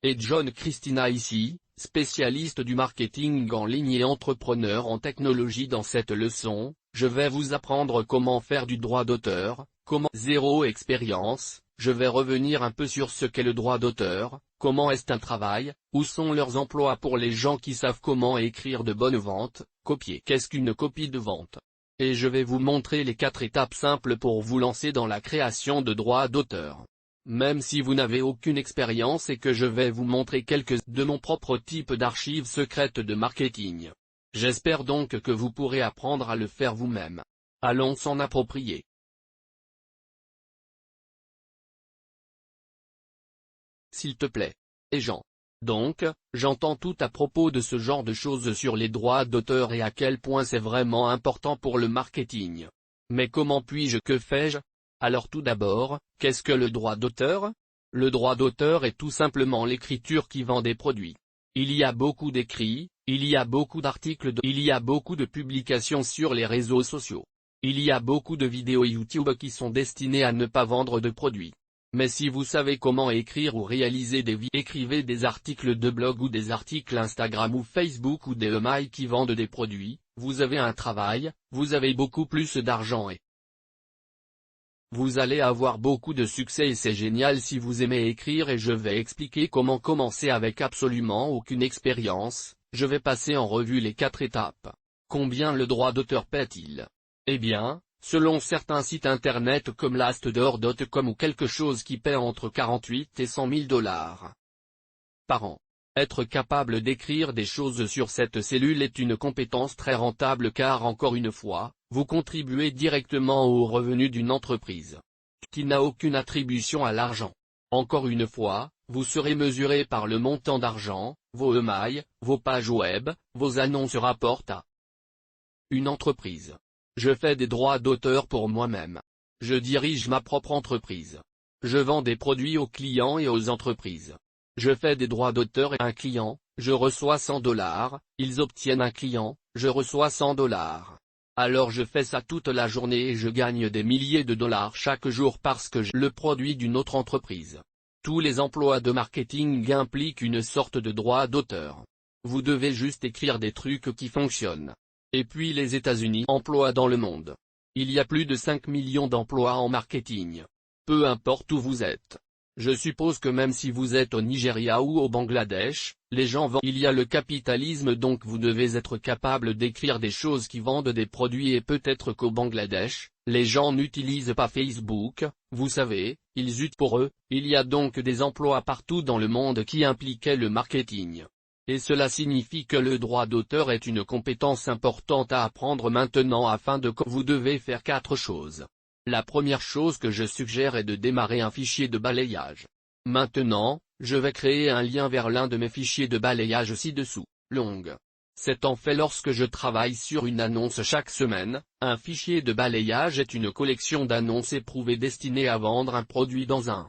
Et John Christina ici, spécialiste du marketing en ligne et entrepreneur en technologie. Dans cette leçon, je vais vous apprendre comment faire du droit d'auteur, comment zéro expérience, je vais revenir un peu sur ce qu'est le droit d'auteur, comment est-ce un travail, où sont leurs emplois pour les gens qui savent comment écrire de bonnes ventes, copier. Qu'est-ce qu'une copie de vente? Et je vais vous montrer les 4 étapes simples pour vous lancer dans la création de droits d'auteur. Même si vous n'avez aucune expérience et que je vais vous montrer quelques de mon propre type d'archives secrètes de marketing. J'espère donc que vous pourrez apprendre à le faire vous-même. Allons s'en approprier. S'il te plaît. Et Jean. Donc, j'entends tout à propos de ce genre de choses sur les droits d'auteur et à quel point c'est vraiment important pour le marketing. Mais comment puis-je, que fais-je? Alors tout d'abord, qu'est-ce que le droit d'auteur? Le droit d'auteur est tout simplement l'écriture qui vend des produits. Il y a beaucoup d'écrits, il y a beaucoup d'articles, il y a beaucoup de publications sur les réseaux sociaux. Il y a beaucoup de vidéos YouTube qui sont destinées à ne pas vendre de produits. Mais si vous savez comment écrire ou réaliser des vidéos, écrivez des articles de blog ou des articles Instagram ou Facebook ou des emails qui vendent des produits, vous avez un travail, vous avez beaucoup plus d'argent et vous allez avoir beaucoup de succès et c'est génial si vous aimez écrire et je vais expliquer comment commencer avec absolument aucune expérience. Je vais passer en revue les 4 étapes. Combien le droit d'auteur paie-t-il? Eh bien, selon certains sites internet comme lastdoor.com ou quelque chose qui paie entre 48 et 100 000 $ par an. Être capable d'écrire des choses sur cette cellule est une compétence très rentable car encore une fois, vous contribuez directement aux revenus d'une entreprise qui n'a aucune attribution à l'argent. Encore une fois, vous serez mesuré par le montant d'argent, vos emails, vos pages web, vos annonces rapportent à une entreprise. Je fais des droits d'auteur pour moi-même. Je dirige ma propre entreprise. Je vends des produits aux clients et aux entreprises. Je fais des droits d'auteur et un client, je reçois 100 $, ils obtiennent un client, je reçois 100 $. Alors je fais ça toute la journée et je gagne des milliers de dollars chaque jour parce que je le produis d'une autre entreprise. Tous les emplois de marketing impliquent une sorte de droit d'auteur. Vous devez juste écrire des trucs qui fonctionnent. Et puis les États-Unis emploient dans le monde. Il y a plus de 5 millions d'emplois en marketing. Peu importe où vous êtes. Je suppose que même si vous êtes au Nigeria ou au Bangladesh, les gens vendent. Il y a le capitalisme donc vous devez être capable d'écrire des choses qui vendent des produits et peut-être qu'au Bangladesh, les gens n'utilisent pas Facebook, vous savez, ils utilisent pour eux, il y a donc des emplois partout dans le monde qui impliquaient le marketing. Et cela signifie que le droit d'auteur est une compétence importante à apprendre maintenant afin de vous devez faire 4 choses. La première chose que je suggère est de démarrer un fichier de balayage. Maintenant, je vais créer un lien vers l'un de mes fichiers de balayage ci-dessous, longue. C'est en fait lorsque je travaille sur une annonce chaque semaine, un fichier de balayage est une collection d'annonces éprouvées destinées à vendre un produit dans un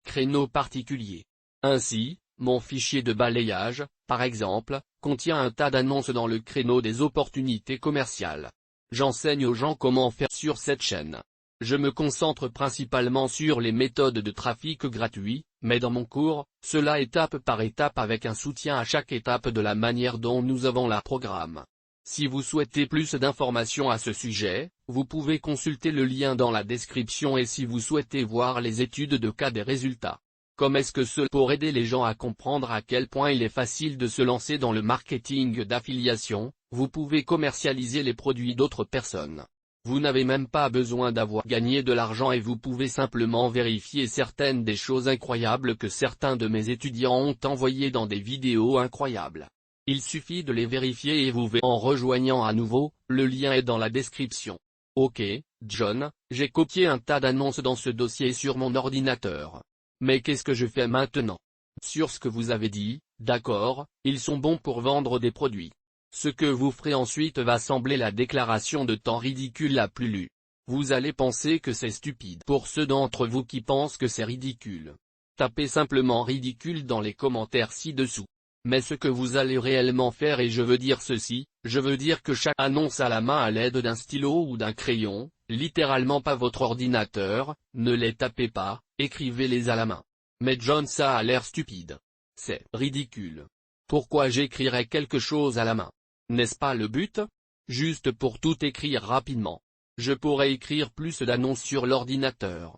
créneau particulier. Ainsi, mon fichier de balayage, par exemple, contient un tas d'annonces dans le créneau des opportunités commerciales. J'enseigne aux gens comment faire sur cette chaîne. Je me concentre principalement sur les méthodes de trafic gratuit, mais dans mon cours, cela étape par étape avec un soutien à chaque étape de la manière dont nous avons la programme. Si vous souhaitez plus d'informations à ce sujet, vous pouvez consulter le lien dans la description et si vous souhaitez voir les études de cas des résultats. Comme est-ce que cela pour aider les gens à comprendre à quel point il est facile de se lancer dans le marketing d'affiliation, vous pouvez commercialiser les produits d'autres personnes. Vous n'avez même pas besoin d'avoir gagné de l'argent et vous pouvez simplement vérifier certaines des choses incroyables que certains de mes étudiants ont envoyées dans des vidéos incroyables. Il suffit de les vérifier et vous verrez en rejoignant à nouveau, le lien est dans la description. Ok, John, j'ai copié un tas d'annonces dans ce dossier sur mon ordinateur. Mais qu'est-ce que je fais maintenant? Sur ce que vous avez dit, d'accord, ils sont bons pour vendre des produits. Ce que vous ferez ensuite va sembler la déclaration de temps ridicule la plus lue. Vous allez penser que c'est stupide. Pour ceux d'entre vous qui pensent que c'est ridicule, tapez simplement ridicule dans les commentaires ci-dessous. Mais ce que vous allez réellement faire et je veux dire ceci, je veux dire que chaque annonce à la main à l'aide d'un stylo ou d'un crayon, littéralement pas votre ordinateur, ne les tapez pas, écrivez-les à la main. Mais John ça a l'air stupide. C'est ridicule. Pourquoi j'écrirais quelque chose à la main? N'est-ce pas le but? Juste pour tout écrire rapidement. Je pourrais écrire plus d'annonces sur l'ordinateur.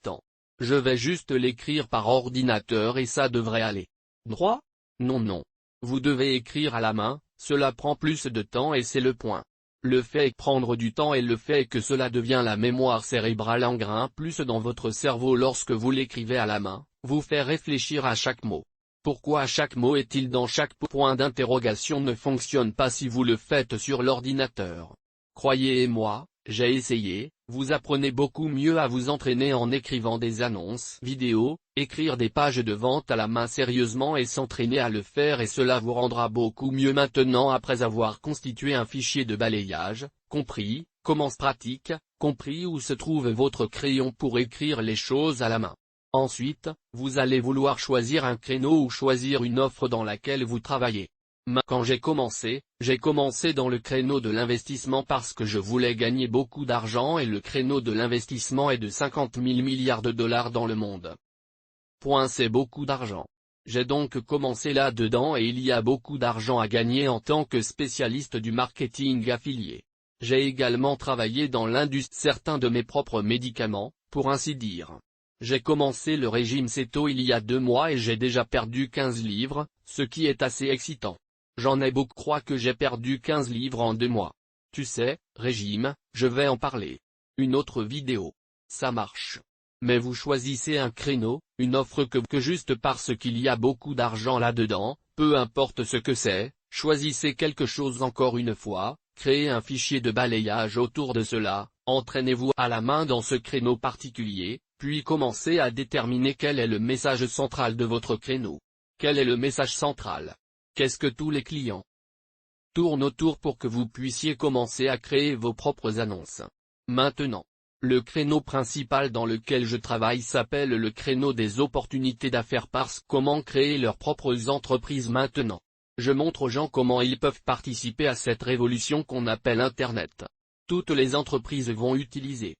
Je vais juste l'écrire par ordinateur et ça devrait aller. Droit? Non non. Vous devez écrire à la main, cela prend plus de temps et c'est le point. Le fait est prendre du temps et le fait est que cela devient la mémoire cérébrale en grain plus dans votre cerveau lorsque vous l'écrivez à la main, vous fait réfléchir à chaque mot. Pourquoi chaque mot est-il dans chaque point d'interrogation ne fonctionne pas si vous le faites sur l'ordinateur? Croyez-moi, j'ai essayé, vous apprenez beaucoup mieux à vous entraîner en écrivant des annonces vidéo, écrire des pages de vente à la main sérieusement et s'entraîner à le faire et cela vous rendra beaucoup mieux maintenant après avoir constitué un fichier de balayage, compris, comment se pratique, compris où se trouve votre crayon pour écrire les choses à la main. Ensuite, vous allez vouloir choisir un créneau ou choisir une offre dans laquelle vous travaillez. Quand j'ai commencé dans le créneau de l'investissement parce que je voulais gagner beaucoup d'argent et le créneau de l'investissement est de 50 000 milliards de dollars dans le monde. C'est beaucoup d'argent. J'ai donc commencé là-dedans et il y a beaucoup d'argent à gagner en tant que spécialiste du marketing affilié. J'ai également travaillé dans l'industrie certains de mes propres médicaments, pour ainsi dire. J'ai commencé le régime Keto il y a 2 mois et j'ai déjà perdu 15 livres, ce qui est assez excitant. J'en ai beaucoup croient que j'ai perdu 15 livres en 2 mois. Tu sais, régime, je vais en parler. Une autre vidéo. Ça marche. Mais vous choisissez un créneau, une offre que juste parce qu'il y a beaucoup d'argent là-dedans, peu importe ce que c'est, choisissez quelque chose encore une fois, créez un fichier de balayage autour de cela, entraînez-vous à la main dans ce créneau particulier, puis commencez à déterminer quel est le message central de votre créneau. Quel est le message central? Qu'est-ce que tous les clients tournent autour pour que vous puissiez commencer à créer vos propres annonces? Maintenant, le créneau principal dans lequel je travaille s'appelle le créneau des opportunités d'affaires parce comment créer leurs propres entreprises maintenant. Je montre aux gens comment ils peuvent participer à cette révolution qu'on appelle Internet. Toutes les entreprises vont utiliser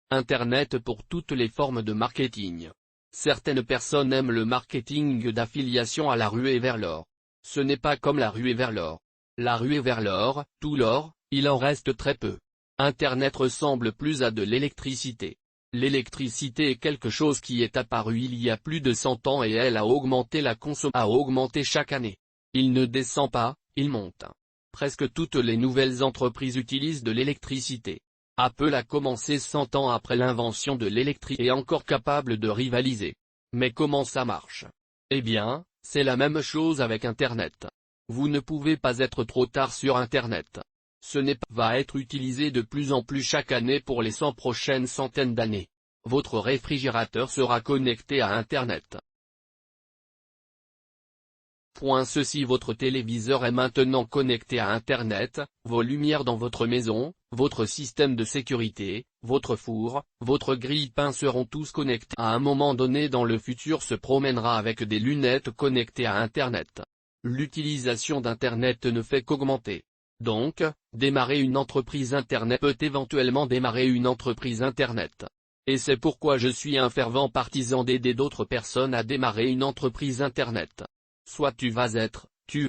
Internet pour toutes les formes de marketing. Certaines personnes aiment le marketing d'affiliation à la ruée vers l'or. Ce n'est pas comme la ruée vers l'or. La ruée vers l'or, tout l'or, il en reste très peu. Internet ressemble plus à de l'électricité. L'électricité est quelque chose qui est apparu il y a plus de 100 ans et elle a augmenté a augmenté chaque année. Il ne descend pas, il monte. Presque toutes les nouvelles entreprises utilisent de l'électricité. Apple a commencé 100 ans après l'invention de l'électricité et est encore capable de rivaliser. Mais comment ça marche? Eh bien, c'est la même chose avec Internet. Vous ne pouvez pas être trop tard sur Internet. Ce n'est pas va être utilisé de plus en plus chaque année pour les 100 prochaines centaines d'années. Votre réfrigérateur sera connecté à Internet. Ceci votre téléviseur est maintenant connecté à Internet, vos lumières dans votre maison, votre système de sécurité, votre four, votre grille-pain seront tous connectés. À un moment donné dans le futur se promènera avec des lunettes connectées à Internet. L'utilisation d'Internet ne fait qu'augmenter. Donc, démarrer une entreprise Internet peut éventuellement démarrer une entreprise Internet. Et c'est pourquoi je suis un fervent partisan d'aider d'autres personnes à démarrer une entreprise Internet. Soit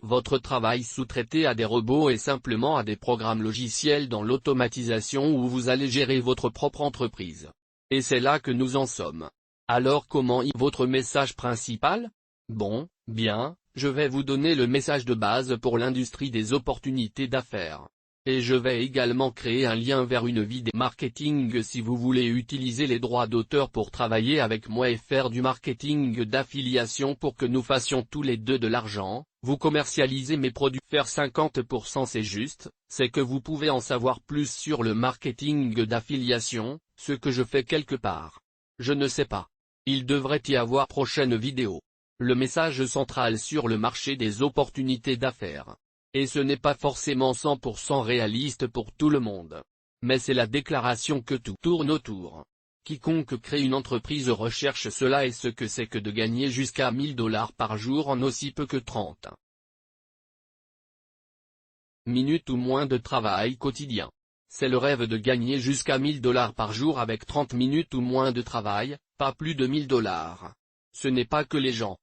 votre travail sous-traité à des robots et simplement à des programmes logiciels dans l'automatisation où vous allez gérer votre propre entreprise. Et c'est là que nous en sommes. Alors comment votre message principal? Bon, bien, je vais vous donner le message de base pour l'industrie des opportunités d'affaires. Et je vais également créer un lien vers une vidéo marketing si vous voulez utiliser les droits d'auteur pour travailler avec moi et faire du marketing d'affiliation pour que nous fassions tous les deux de l'argent, vous commercialisez mes produits. Faire 50% c'est juste, c'est que vous pouvez en savoir plus sur le marketing d'affiliation, ce que je fais quelque part. Je ne sais pas. Il devrait y avoir prochaine vidéo. Le message central sur le marché des opportunités d'affaires. Et ce n'est pas forcément 100% réaliste pour tout le monde. Mais c'est la déclaration que tout tourne autour. Quiconque crée une entreprise recherche cela et ce que c'est que de gagner jusqu'à 1000 $ par jour en aussi peu que 30 minutes ou moins de travail quotidien. C'est le rêve de gagner jusqu'à 1000 $ par jour avec 30 minutes ou moins de travail, pas plus de 1000 $. Ce n'est pas que les gens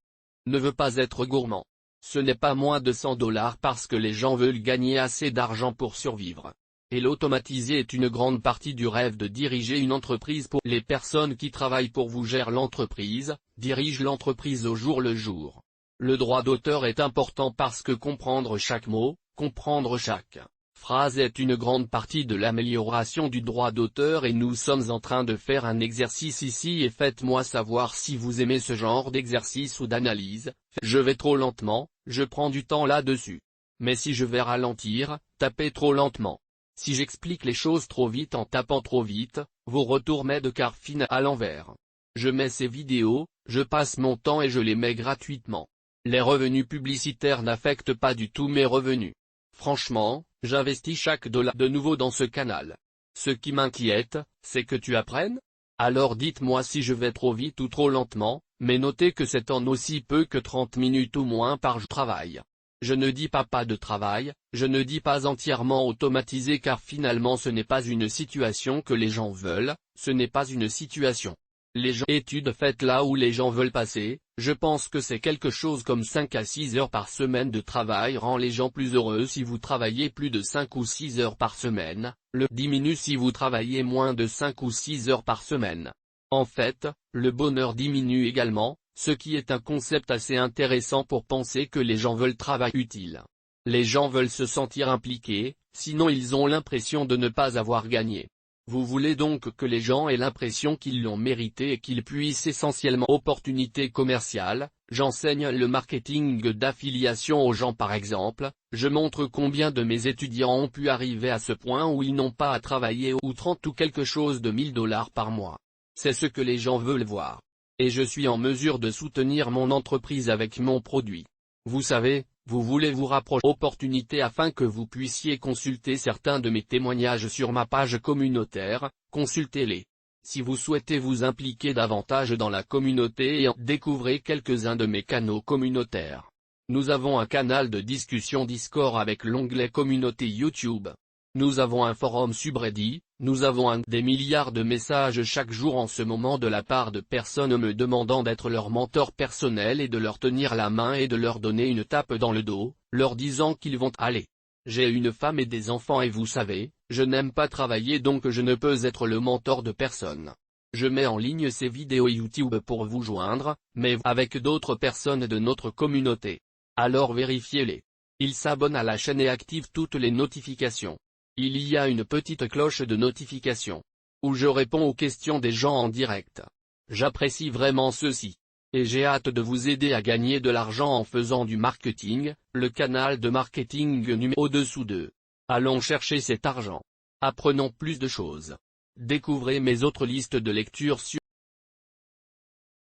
ne veut pas être gourmand. Ce n'est pas moins de 100 $ parce que les gens veulent gagner assez d'argent pour survivre. Et l'automatiser est une grande partie du rêve de diriger une entreprise. Pour les personnes qui travaillent pour vous gèrent l'entreprise, dirigent l'entreprise au jour le jour. Le droit d'auteur est important parce que comprendre chaque mot, comprendre chaque phrase est une grande partie de l'amélioration du droit d'auteur et nous sommes en train de faire un exercice ici et faites-moi savoir si vous aimez ce genre d'exercice ou d'analyse. Je vais trop lentement, je prends du temps là-dessus. Mais si je vais ralentir, tapez trop lentement. Si j'explique les choses trop vite en tapant trop vite, vos retours m'aident car fine à l'envers. Je mets ces vidéos, je passe mon temps et je les mets gratuitement. Les revenus publicitaires n'affectent pas du tout mes revenus. Franchement, j'investis chaque dollar de nouveau dans ce canal. Ce qui m'inquiète, c'est que tu apprennes? Alors dites-moi si je vais trop vite ou trop lentement, mais notez que c'est en aussi peu que 30 minutes ou moins par jour de travail. Je ne dis pas de travail, je ne dis pas entièrement automatisé car finalement ce n'est pas une situation que les gens veulent, ce n'est pas une situation. Les gens études faites là où les gens veulent passer, je pense que c'est quelque chose comme 5 à 6 heures par semaine de travail rend les gens plus heureux si vous travaillez plus de 5 ou 6 heures par semaine, le diminue si vous travaillez moins de 5 ou 6 heures par semaine. En fait, le bonheur diminue également, ce qui est un concept assez intéressant pour penser que les gens veulent travail utile. Les gens veulent se sentir impliqués, sinon ils ont l'impression de ne pas avoir gagné. Vous voulez donc que les gens aient l'impression qu'ils l'ont mérité et qu'ils puissent essentiellement opportunité commerciale. J'enseigne le marketing d'affiliation aux gens par exemple, je montre combien de mes étudiants ont pu arriver à ce point où ils n'ont pas à travailler ou 30 ou quelque chose de 1000 $ par mois. C'est ce que les gens veulent voir. Et je suis en mesure de soutenir mon entreprise avec mon produit. Vous savez, vous voulez vous rapprocher d'opportunités afin que vous puissiez consulter certains de mes témoignages sur ma page communautaire, consultez-les. Si vous souhaitez vous impliquer davantage dans la communauté et en découvrez quelques-uns de mes canaux communautaires. Nous avons un canal de discussion Discord avec l'onglet communauté YouTube. Nous avons un forum subreddit, nous avons des milliards de messages chaque jour en ce moment de la part de personnes me demandant d'être leur mentor personnel et de leur tenir la main et de leur donner une tape dans le dos, leur disant qu'ils vont aller. J'ai une femme et des enfants et vous savez, je n'aime pas travailler donc je ne peux être le mentor de personne. Je mets en ligne ces vidéos YouTube pour vous joindre, mais avec d'autres personnes de notre communauté. Alors vérifiez-les. Ils s'abonnent à la chaîne et activent toutes les notifications. Il y a une petite cloche de notification, où je réponds aux questions des gens en direct. J'apprécie vraiment ceci. Et j'ai hâte de vous aider à gagner de l'argent en faisant du marketing, le canal de marketing numéro au-dessous de. Allons chercher cet argent. Apprenons plus de choses. Découvrez mes autres listes de lecture sur